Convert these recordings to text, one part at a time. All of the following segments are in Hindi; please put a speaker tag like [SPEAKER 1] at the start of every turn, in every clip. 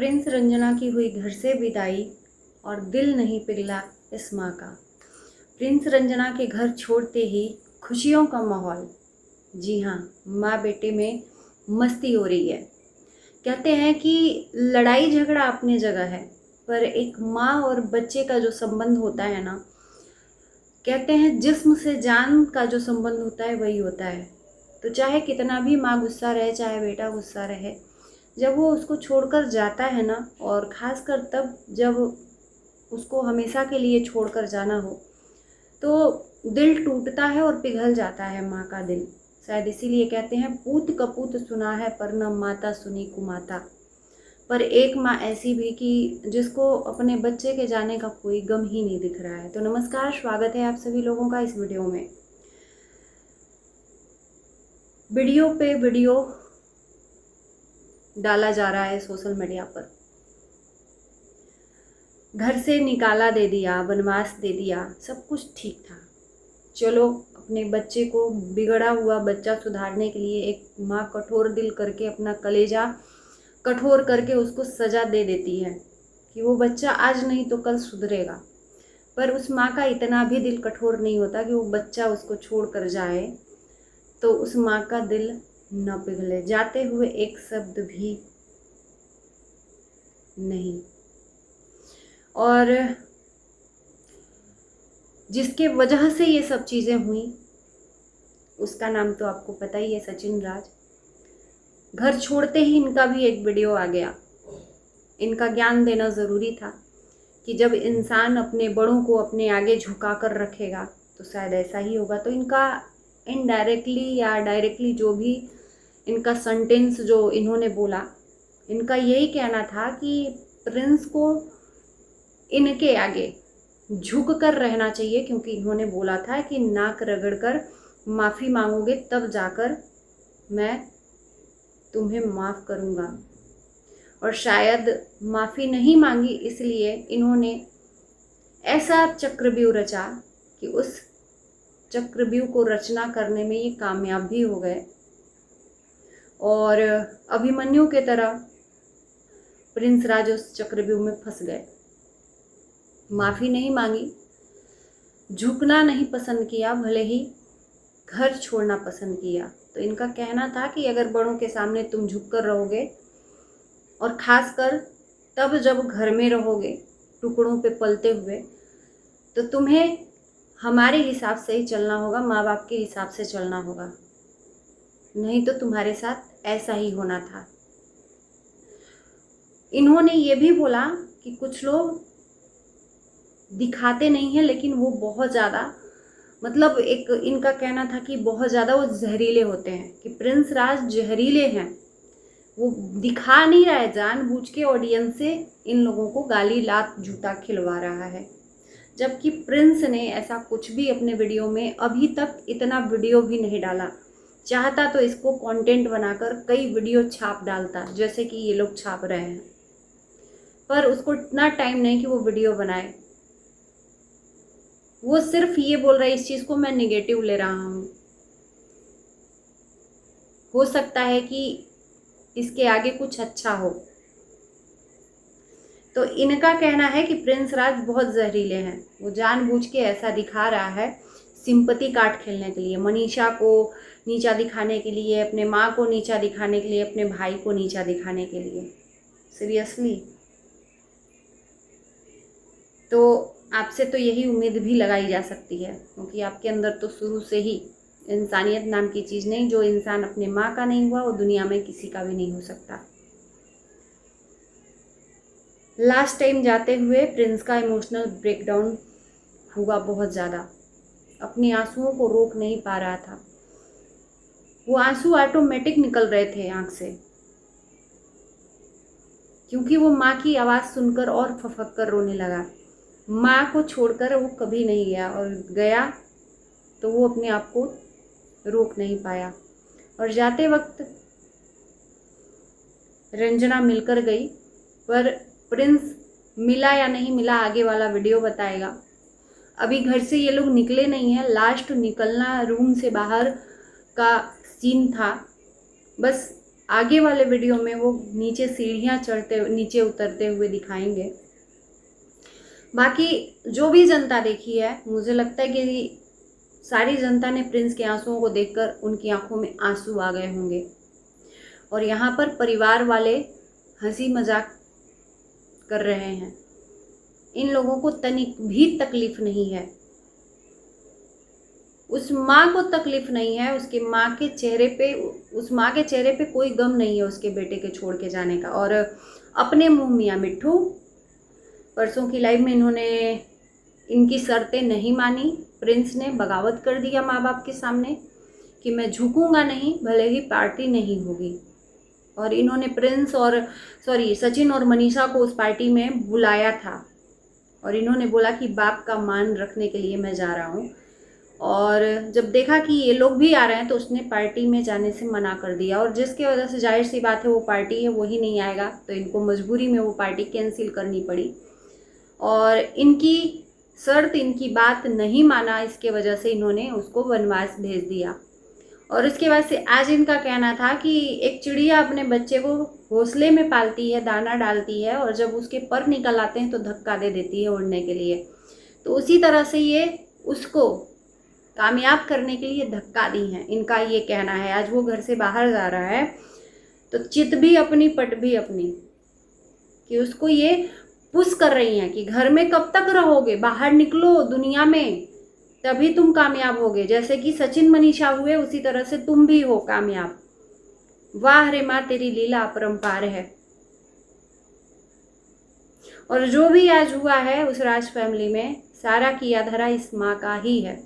[SPEAKER 1] प्रिंस रंजना की हुई घर से विदाई और दिल नहीं पिघला इस माँ का। प्रिंस रंजना के घर छोड़ते ही खुशियों का माहौल। जी हाँ, माँ बेटे में मस्ती हो रही है। कहते हैं कि लड़ाई झगड़ा अपनी जगह है, पर एक माँ और बच्चे का जो संबंध होता है ना, कहते हैं जिस्म से जान का जो संबंध होता है वही होता है। तो चाहे कितना भी माँ गुस्सा रहे, चाहे बेटा गुस्सा रहे, जब वो उसको छोड़कर जाता है ना, और ख़ासकर तब जब उसको हमेशा के लिए छोड़कर जाना हो, तो दिल टूटता है और पिघल जाता है माँ का दिल। शायद इसीलिए कहते हैं पूत कपूत सुना है पर न माता सुनी कुमाता। पर एक माँ ऐसी भी कि जिसको अपने बच्चे के जाने का कोई गम ही नहीं दिख रहा है। तो नमस्कार, स्वागत है आप सभी लोगों का इस वीडियो में। वीडियो पे वीडियो डाला जा रहा है सोशल मीडिया पर। घर से निकाला दे दिया, वनवास दे दिया, सब कुछ ठीक था। चलो, अपने बच्चे को, बिगड़ा हुआ बच्चा सुधारने के लिए एक माँ कठोर दिल करके अपना कलेजा कठोर करके उसको सज़ा दे देती है कि वो बच्चा आज नहीं तो कल सुधरेगा। पर उस माँ का इतना भी दिल कठोर नहीं होता कि वो बच्चा उसको छोड़ कर जाए तो उस माँ का दिल न पिघले, जाते हुए एक शब्द भी नहीं। और जिसके वजह से ये सब चीज़ें हुई उसका नाम तो आपको पता ही है, सचिन राज। घर छोड़ते ही इनका भी एक वीडियो आ गया। इनका ज्ञान देना ज़रूरी था कि जब इंसान अपने बड़ों को अपने आगे झुका कर रखेगा तो शायद ऐसा ही होगा। तो इनका इनडायरेक्टली या डायरेक्टली जो भी इनका सेंटेंस जो इन्होंने बोला, इनका यही कहना था कि प्रिंस को इनके आगे झुक कर रहना चाहिए, क्योंकि इन्होंने बोला था कि नाक रगड़कर माफ़ी मांगोगे तब जाकर मैं तुम्हें माफ़ करूँगा। और शायद माफ़ी नहीं मांगी, इसलिए इन्होंने ऐसा चक्रव्यूह रचा कि उस चक्रव्यूह को रचना करने में ये कामयाब भी हो गए। और अभिमन्यु के तरह प्रिंस राज उस चक्रव्यूह में फंस गए। माफ़ी नहीं मांगी, झुकना नहीं पसंद किया, भले ही घर छोड़ना पसंद किया। तो इनका कहना था कि अगर बड़ों के सामने तुम झुक कर रहोगे, और ख़ासकर तब जब घर में रहोगे टुकड़ों पे पलते हुए, तो तुम्हें हमारे हिसाब से ही चलना होगा, माँ बाप के हिसाब से चलना होगा, नहीं तो तुम्हारे साथ ऐसा ही होना था। इन्होंने ये भी बोला कि कुछ लोग दिखाते नहीं हैं, लेकिन वो बहुत ज़्यादा, मतलब एक इनका कहना था कि बहुत ज़्यादा वो जहरीले होते हैं, कि प्रिंस राज जहरीले हैं। वो दिखा नहीं रहा है, जानबूझ के ऑडियंस से इन लोगों को गाली लात जूता खिलवा रहा है। जबकि प्रिंस ने ऐसा कुछ भी अपने वीडियो में अभी तक इतना वीडियो भी नहीं डाला। चाहता तो इसको कंटेंट बनाकर कई वीडियो छाप डालता, जैसे कि ये लोग छाप रहे हैं, पर उसको इतना टाइम नहीं कि वो वीडियो बनाए। वो सिर्फ ये बोल रहा है इस चीज़ को मैं निगेटिव ले रहा हूँ। हो सकता है कि इसके आगे कुछ अच्छा हो। तो इनका कहना है कि प्रिंस राज बहुत जहरीले हैं। वो जानबूझ के ऐसा दिखा रहा है सिंपैथी कार्ड खेलने के लिए, मनीषा को नीचा दिखाने के लिए, अपने माँ को नीचा दिखाने के लिए, अपने भाई को नीचा दिखाने के लिए। सीरियसली, तो आपसे तो यही उम्मीद भी लगाई जा सकती है, क्योंकि आपके अंदर तो शुरू से ही इंसानियत नाम की चीज़ नहीं। जो इंसान अपने माँ का नहीं हुआ वो दुनिया में किसी का भी नहीं हो सकता। लास्ट टाइम जाते हुए प्रिंस का इमोशनल ब्रेकडाउन हुआ बहुत ज़्यादा। अपने आंसुओं को रोक नहीं पा रहा था। वो आंसू ऑटोमेटिक निकल रहे थे आँख से, क्योंकि वो माँ की आवाज़ सुनकर और फफक कर रोने लगा। माँ को छोड़कर वो कभी नहीं गया, और गया तो वो अपने आप को रोक नहीं पाया। और जाते वक्त रंजना मिलकर गई, पर प्रिंस मिला या नहीं मिला आगे वाला वीडियो बताएगा। अभी घर से ये लोग निकले नहीं हैं। लास्ट निकलना रूम से बाहर का सीन था। बस आगे वाले वीडियो में वो नीचे सीढ़ियाँ चढ़ते नीचे उतरते हुए दिखाएंगे। बाकी जो भी जनता देखी है, मुझे लगता है कि सारी जनता ने प्रिंस के आंसुओं को देखकर उनकी आंखों में आंसू आ गए होंगे। और यहाँ पर परिवार वाले हंसी मजाक कर रहे हैं। इन लोगों को तनिक भी तकलीफ नहीं है। उस माँ को तकलीफ नहीं है, उस माँ के चेहरे पे कोई गम नहीं है उसके बेटे के छोड़ के जाने का। और अपने मुंह मियाँ मिट्ठू, परसों की लाइव में इन्होंने इनकी शर्तें नहीं मानी। प्रिंस ने बगावत कर दिया माँ बाप के सामने कि मैं झुकूंगा नहीं, भले ही पार्टी नहीं होगी। और इन्होंने सचिन और मनीषा को उस पार्टी में बुलाया था और इन्होंने बोला कि बाप का मान रखने के लिए मैं जा रहा हूँ। और जब देखा कि ये लोग भी आ रहे हैं तो उसने पार्टी में जाने से मना कर दिया। और जिसकी वजह से जाहिर सी बात है वो पार्टी है वही नहीं आएगा, तो इनको मजबूरी में वो पार्टी कैंसिल करनी पड़ी। और इनकी शर्त, इनकी बात नहीं माना, इसके वजह से इन्होंने उसको वनवास भेज दिया। और इसके बाद से आज इनका कहना था कि एक चिड़िया अपने बच्चे को घोंसले में पालती है, दाना डालती है, और जब उसके पर निकल आते हैं तो धक्का दे देती है उड़ने के लिए। तो उसी तरह से ये उसको कामयाब करने के लिए धक्का दी हैं, इनका ये कहना है। आज वो घर से बाहर जा रहा है तो चित भी अपनी पट भी अपनी, कि उसको ये पुश कर रही हैं कि घर में कब तक रहोगे, बाहर निकलो दुनिया में, तभी तुम कामयाब होगे। जैसे कि सचिन मनीषा हुए उसी तरह से तुम भी हो कामयाब। वाह रे माँ, तेरी लीला अपरंपार है। और जो भी आज हुआ है उस राज फैमिली में, सारा किया धरा इस माँ का ही है,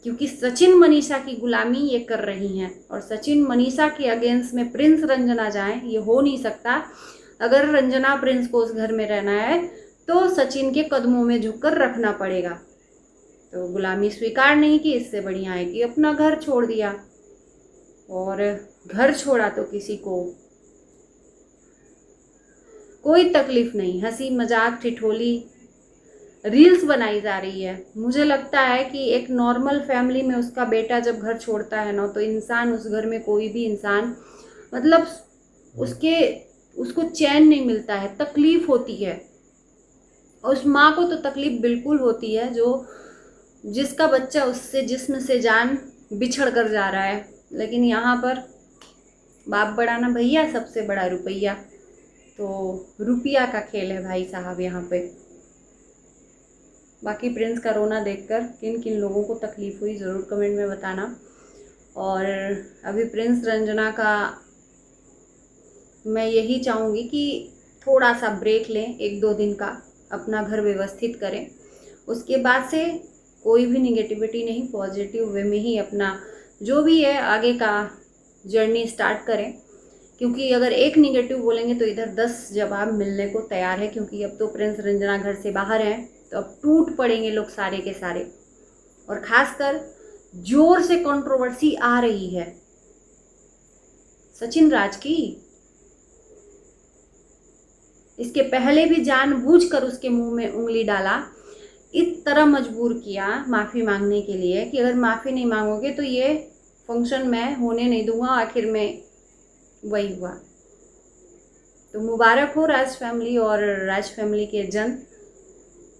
[SPEAKER 1] क्योंकि सचिन मनीषा की गुलामी ये कर रही हैं। और सचिन मनीषा के अगेंस्ट में प्रिंस रंजना जाए, ये हो नहीं सकता। अगर रंजना प्रिंस को उस घर में रहना है तो सचिन के कदमों में झुककर रखना पड़ेगा। तो गुलामी स्वीकार नहीं की, इससे बढ़िया है कि अपना घर छोड़ दिया। और घर छोड़ा तो किसी को कोई तकलीफ नहीं, हंसी मजाक ठिठोली रील्स बनाई जा रही है। मुझे लगता है कि एक नॉर्मल फैमिली में उसका बेटा जब घर छोड़ता है ना, तो इंसान, उस घर में कोई भी इंसान, मतलब उसको चैन नहीं मिलता है, तकलीफ होती है। और उस माँ को तो तकलीफ बिल्कुल होती है जिसका बच्चा उससे जिस्म से जान बिछड़ कर जा रहा है। लेकिन यहाँ पर बाप बड़ा ना भैया, सबसे बड़ा रुपया। तो रुपया का खेल है भाई साहब यहाँ पे। बाकी प्रिंस का रोना देखकर किन किन लोगों को तकलीफ़ हुई ज़रूर कमेंट में बताना। और अभी प्रिंस रंजना का मैं यही चाहूँगी कि थोड़ा सा ब्रेक लें, 1-2 दिन का, अपना घर व्यवस्थित करें। उसके बाद से कोई भी निगेटिविटी नहीं, पॉजिटिव वे में ही अपना जो भी है आगे का जर्नी स्टार्ट करें। क्योंकि अगर एक निगेटिव बोलेंगे तो इधर 10 जवाब मिलने को तैयार है। क्योंकि अब तो प्रिंस रंजना घर से बाहर हैं, तो अब टूट पड़ेंगे लोग सारे के सारे। और ख़ासकर जोर से कंट्रोवर्सी आ रही है सचिन राज की। इसके पहले भी जानबूझकर उसके मुंह में उंगली डाला, इस तरह मजबूर किया माफ़ी मांगने के लिए कि अगर माफ़ी नहीं मांगोगे तो ये फंक्शन मैं होने नहीं दूंगा। आखिर में वही हुआ। तो मुबारक हो राज फैमिली और राज फैमिली के जन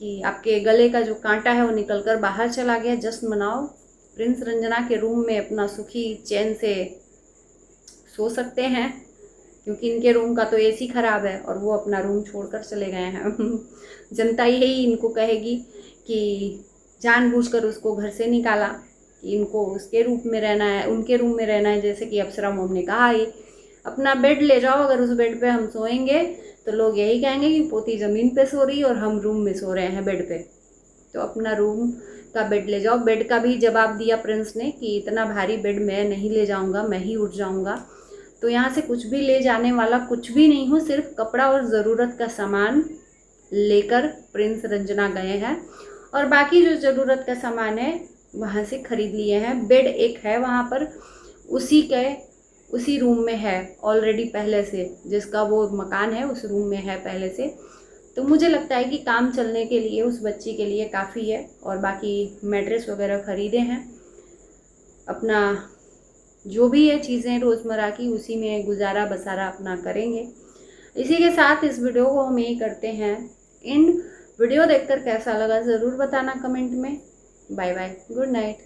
[SPEAKER 1] कि आपके गले का जो कांटा है वो निकलकर बाहर चला गया। जश्न मनाओ। प्रिंस रंजना के रूम में अपना सुखी चैन से सो सकते हैं, क्योंकि इनके रूम का तो एसी ख़राब है और वो अपना रूम छोड़कर चले गए हैं। जनता यही इनको कहेगी कि जानबूझकर उसको घर से निकाला, कि इनको उसके रूम में रहना है, उनके रूम में रहना है। जैसे कि अप्सरा मोम ने कहा, ये अपना बेड ले जाओ, अगर उस बेड पे हम सोएंगे तो लोग यही कहेंगे कि पोती ज़मीन पे सो रही है और हम रूम में सो रहे हैं बेड पे। तो अपना रूम का बेड ले जाओ। बेड का भी जवाब दिया प्रिंस ने कि इतना भारी बेड मैं नहीं ले जाऊंगा, मैं ही उठ जाऊंगा। तो यहाँ से कुछ भी ले जाने वाला कुछ भी नहीं हूँ, सिर्फ कपड़ा और ज़रूरत का सामान लेकर प्रिंस रंजना गए हैं। और बाकी जो ज़रूरत का सामान है वहाँ से ख़रीद लिए हैं। बेड एक है वहाँ पर, उसी रूम में है ऑलरेडी पहले से, जिसका वो मकान है उस रूम में है पहले से। तो मुझे लगता है कि काम चलने के लिए उस बच्ची के लिए काफ़ी है। और बाकी मैट्रेस वगैरह ख़रीदे हैं, अपना जो भी ये चीज़ें रोज़मर्रा की, उसी में गुजारा बसारा अपना करेंगे। इसी के साथ इस वीडियो को हम यही करते हैं। इन वीडियो देखकर कैसा लगा ज़रूर बताना कमेंट में। Bye bye, good night.